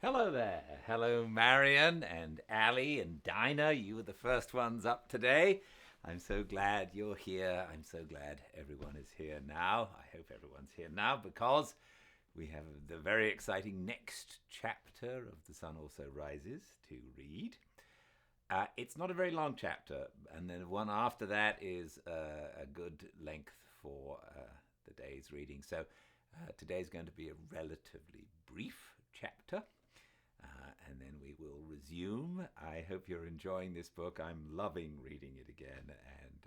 Hello there. Hello, Marion and Ali and Dinah. You were the first ones up today. I'm so glad you're here. I'm so glad everyone is here now. I hope everyone's here now because we have the very exciting next chapter of The Sun Also Rises to read. It's not a very long chapter, and then one after that is a good length for the day's reading. So today's going to be a relatively brief chapter. And then we will resume. I hope you're enjoying this book. I'm loving reading it again, and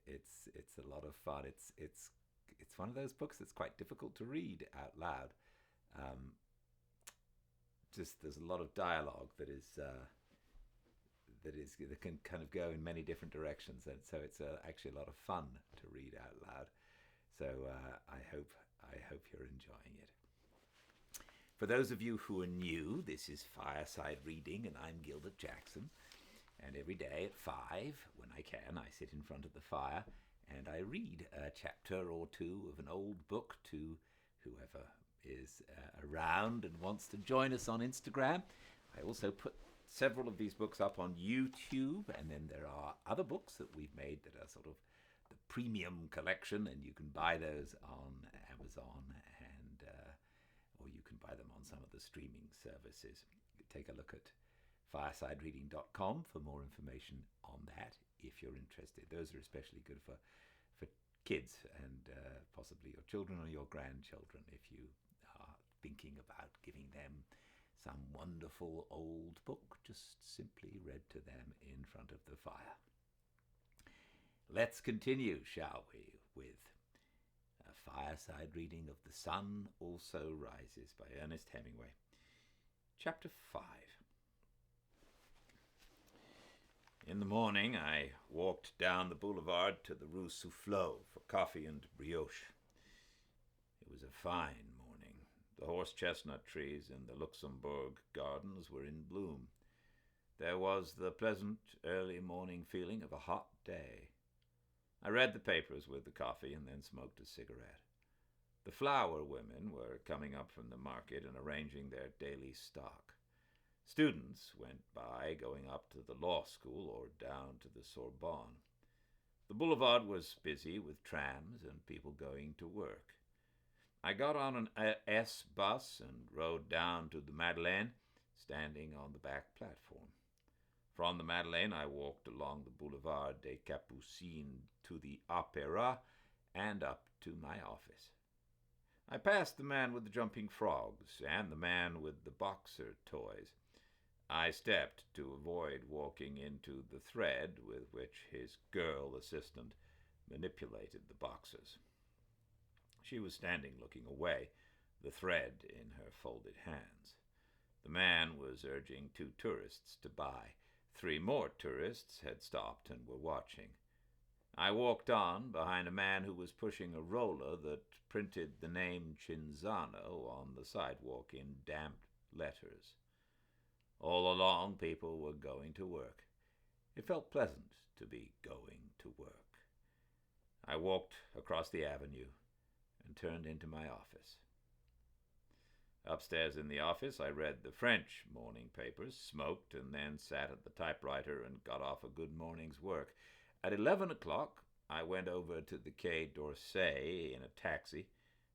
it's a lot of fun. It's one of those books that's quite difficult to read out loud. Just there's a lot of dialogue that can kind of go in many different directions, and so it's actually a lot of fun to read out loud. So I hope you're enjoying it. For those of you who are new, this is Fireside Reading, and I'm Gildart Jackson. And every day at 5, when I can, I sit in front of the fire and I read a chapter or two of an old book to whoever is around and wants to join us on Instagram. I also put several of these books up on YouTube, and then there are other books that we've made that are sort of the premium collection, and you can buy those on Amazon, and or you can buy them on some of the streaming services. Take a look at firesidereading.com for more information on that if you're interested. Those are especially good for kids and possibly your children or your grandchildren if you are thinking about giving them some wonderful old book just simply read to them in front of the fire. Let's continue, shall we, with a fireside reading of The Sun Also Rises by Ernest Hemingway. Chapter 5. In the morning, I walked down the boulevard to the Rue Soufflot for coffee and brioche. It was a fine morning. The horse-chestnut trees in the Luxembourg gardens were in bloom. There was the pleasant early morning feeling of a hot day. I read the papers with the coffee and then smoked a cigarette. The flower women were coming up from the market and arranging their daily stock. Students went by, going up to the law school or down to the Sorbonne. The boulevard was busy with trams and people going to work. I got on an S bus and rode down to the Madeleine, standing on the back platform. From the Madeleine, I walked along the Boulevard des Capucines to the Opéra and up to my office. I passed the man with the jumping frogs and the man with the boxer toys. I stepped to avoid walking into the thread with which his girl assistant manipulated the boxers. She was standing looking away, the thread in her folded hands. The man was urging 2 tourists to buy. 3 more tourists had stopped and were watching. I walked on behind a man who was pushing a roller that printed the name Cinzano on the sidewalk in damp letters. All along, people were going to work. It felt pleasant to be going to work. I walked across the avenue and turned into my office. Upstairs in the office, I read the French morning papers, smoked, and then sat at the typewriter and got off a good morning's work. At 11 o'clock, I went over to the Quai d'Orsay in a taxi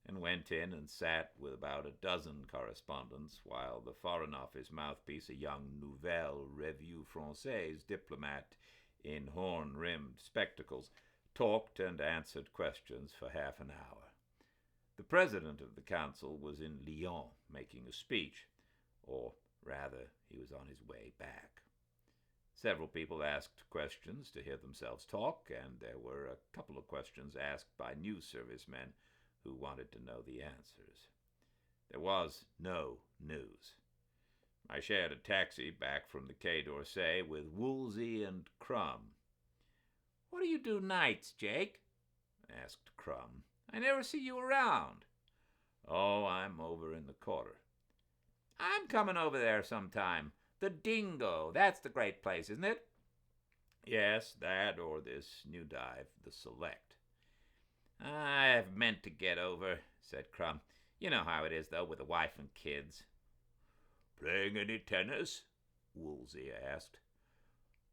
and went in and sat with about a dozen correspondents while the Foreign Office mouthpiece, a young Nouvelle Revue Française diplomat in horn-rimmed spectacles, talked and answered questions for half an hour. The president of the council was in Lyon making a speech, or rather, he was on his way back. Several people asked questions to hear themselves talk, and there were a couple of questions asked by news servicemen who wanted to know the answers. There was no news. I shared a taxi back from the Quai d'Orsay with Woolsey and Crumb. "What do you do nights, Jake?" asked Crumb. "I never see you around." "Oh, I'm over in the quarter." "I'm coming over there sometime. The Dingo, that's the great place, isn't it?" "Yes, that or this new dive, the Select." "I've meant to get over," said Crumb. "You know how it is, though, with a wife and kids." Playing any tennis? Woolsey asked.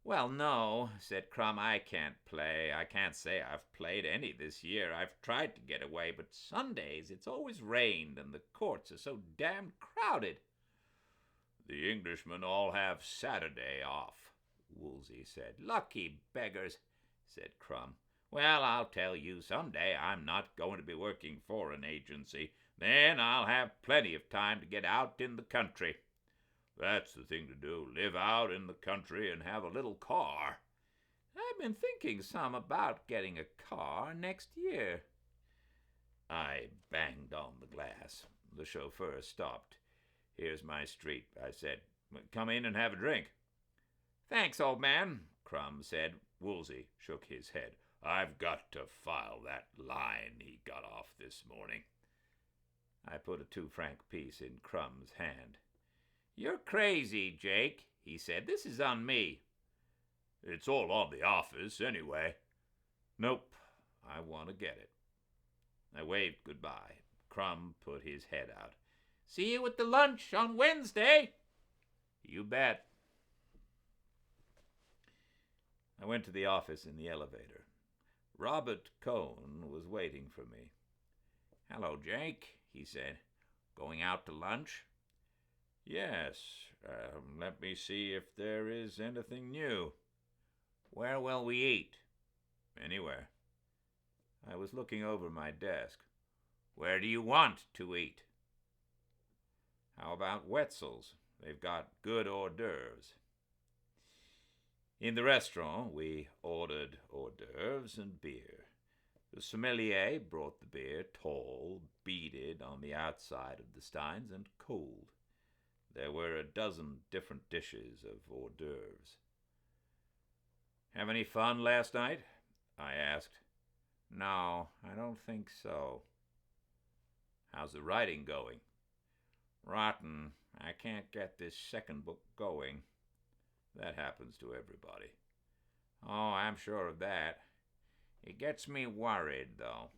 Well, no, said Crumb. I can't play. I can't say I've played any this year. I've tried to get away, but Sundays it's always rained and the courts are so damned crowded. The Englishmen all have Saturday off, Woolsey said. Lucky beggars, said Crumb. Well, I'll tell you, someday I'm not going to be working for an agency. Then I'll have plenty of time to get out in the country. That's the thing to do, live out in the country and have a little car. I've been thinking some about getting a car next year. I banged on the glass. The chauffeur stopped. Here's my street, I said. Come in and have a drink. Thanks, old man, Crumb said. Woolsey shook his head. I've got to file that line he got off this morning. I put a 2-franc piece in Crumb's hand. You're crazy, Jake, he said. This is on me. It's all on the office, anyway. Nope, I want to get it. I waved goodbye. Crumb put his head out. See you at the lunch on Wednesday. You bet. I went to the office in the elevator. Robert Cohn was waiting for me. Hello, Jake, he said. Going out to lunch? Yes. Let me see if there is anything new. Where will we eat? Anywhere. I was looking over my desk. Where do you want to eat? How about Wetzel's? They've got good hors d'oeuvres. In the restaurant, we ordered hors d'oeuvres and beer. The sommelier brought the beer tall, beaded on the outside of the steins, and cold. There were a dozen different dishes of hors d'oeuvres. Have any fun last night? I asked. No, I don't think so. How's the writing going? Rotten. I can't get this second book going. That happens to everybody. Oh, I'm sure of that. It gets me worried, though.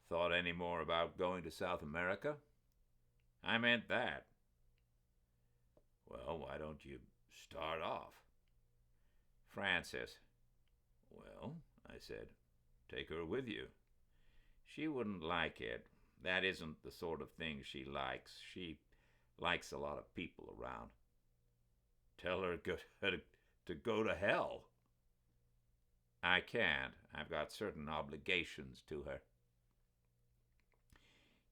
Thought any more about going to South America? I meant that. Well, why don't you start off? Frances. Well, I said, take her with you. She wouldn't like it. That isn't the sort of thing she likes. She likes a lot of people around. Tell her to go to hell. I can't. I've got certain obligations to her.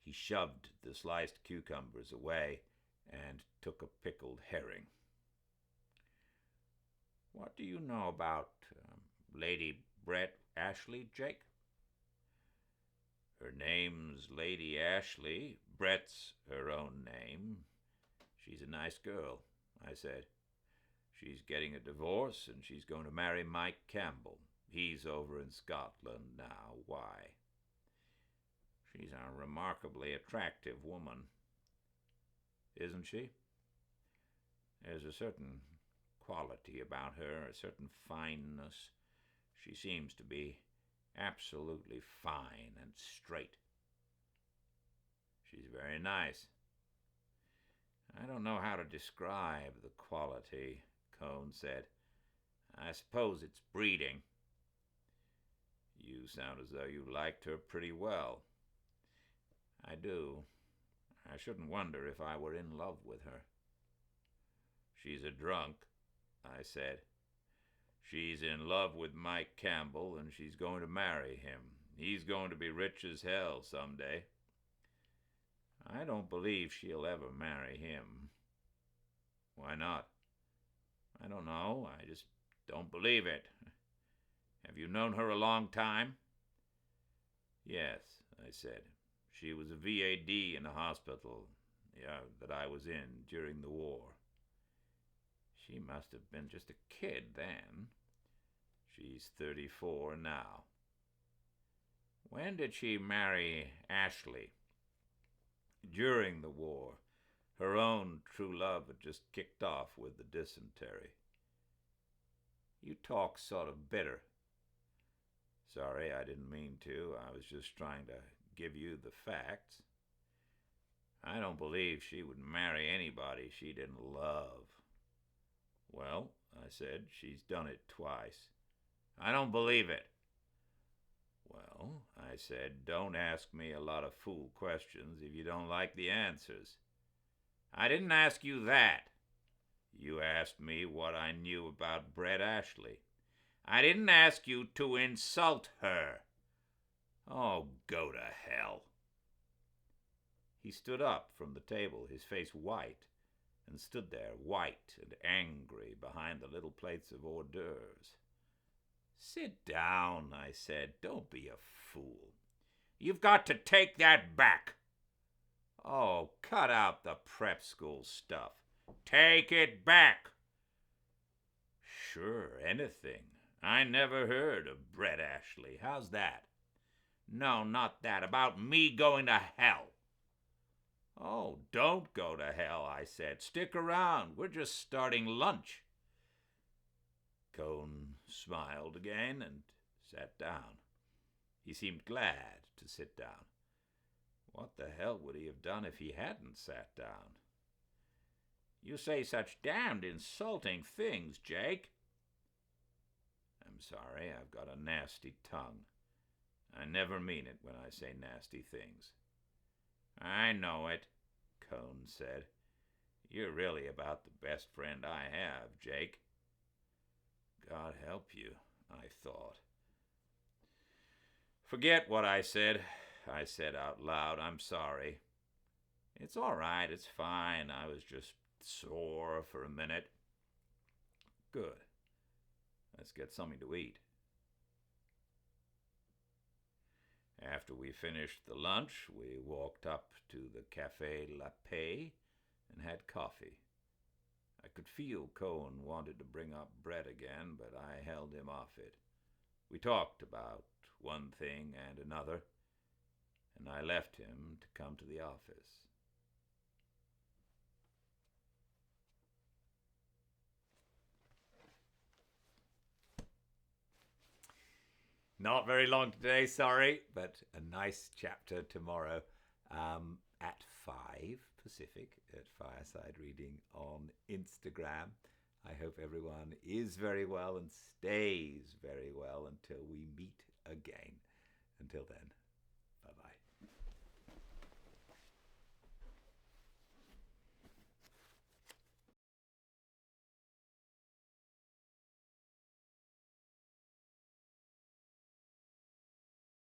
He shoved the sliced cucumbers away and took a pickled herring. What do you know about Lady Brett Ashley, Jake? Her name's Lady Ashley. Brett's her own name. She's a nice girl, I said. She's getting a divorce, and she's going to marry Mike Campbell. He's over in Scotland now. Why? She's a remarkably attractive woman. Isn't she? There's a certain quality about her, a certain fineness. She seems to be absolutely fine and straight. She's very nice. I don't know how to describe the quality, Cohn said. I suppose it's breeding. You sound as though you liked her pretty well. I do. I shouldn't wonder if I were in love with her. She's a drunk, I said. She's in love with Mike Campbell, and she's going to marry him. He's going to be rich as hell someday. I don't believe she'll ever marry him. Why not? I don't know. I just don't believe it. Have you known her a long time? Yes, I said. She was a VAD in a hospital that I was in during the war. She must have been just a kid then. She's 34 now. When did she marry Ashley? During the war. Her own true love had just kicked off with the dysentery. You talk sort of bitter. Sorry, I didn't mean to. I was just trying to give you the facts. I don't believe she would marry anybody she didn't love. Well, I said, she's done it twice. I don't believe it. Well, I said, don't ask me a lot of fool questions if you don't like the answers. I didn't ask you that. You asked me what I knew about Brett Ashley. I didn't ask you to insult her. Oh, go to hell. He stood up from the table, his face white, and stood there, white and angry, behind the little plates of hors d'oeuvres. Sit down, I said. Don't be a fool. You've got to take that back. Oh, cut out the prep school stuff. Take it back. Sure, anything. I never heard of Brett Ashley. How's that? No, not that. About me going to hell. Oh, don't go to hell, I said. Stick around. We're just starting lunch. Cohn smiled again and sat down. He seemed glad to sit down. What the hell would he have done if he hadn't sat down? You say such damned insulting things, Jake. I'm sorry, I've got a nasty tongue. I never mean it when I say nasty things. I know it, Cohn said. You're really about the best friend I have, Jake. God help you, I thought. Forget what I said out loud. I'm sorry. It's all right, it's fine. I was just sore for a minute. Good. Let's get something to eat. After we finished the lunch, we walked up to the Café La Paix and had coffee. I could feel Cohn wanted to bring up Brett again, but I held him off it. We talked about one thing and another, and I left him to come to the office. Not very long today, sorry, but a nice chapter tomorrow at 5 Pacific at Fireside Reading on Instagram. I hope everyone is very well and stays very well until we meet again. Until then.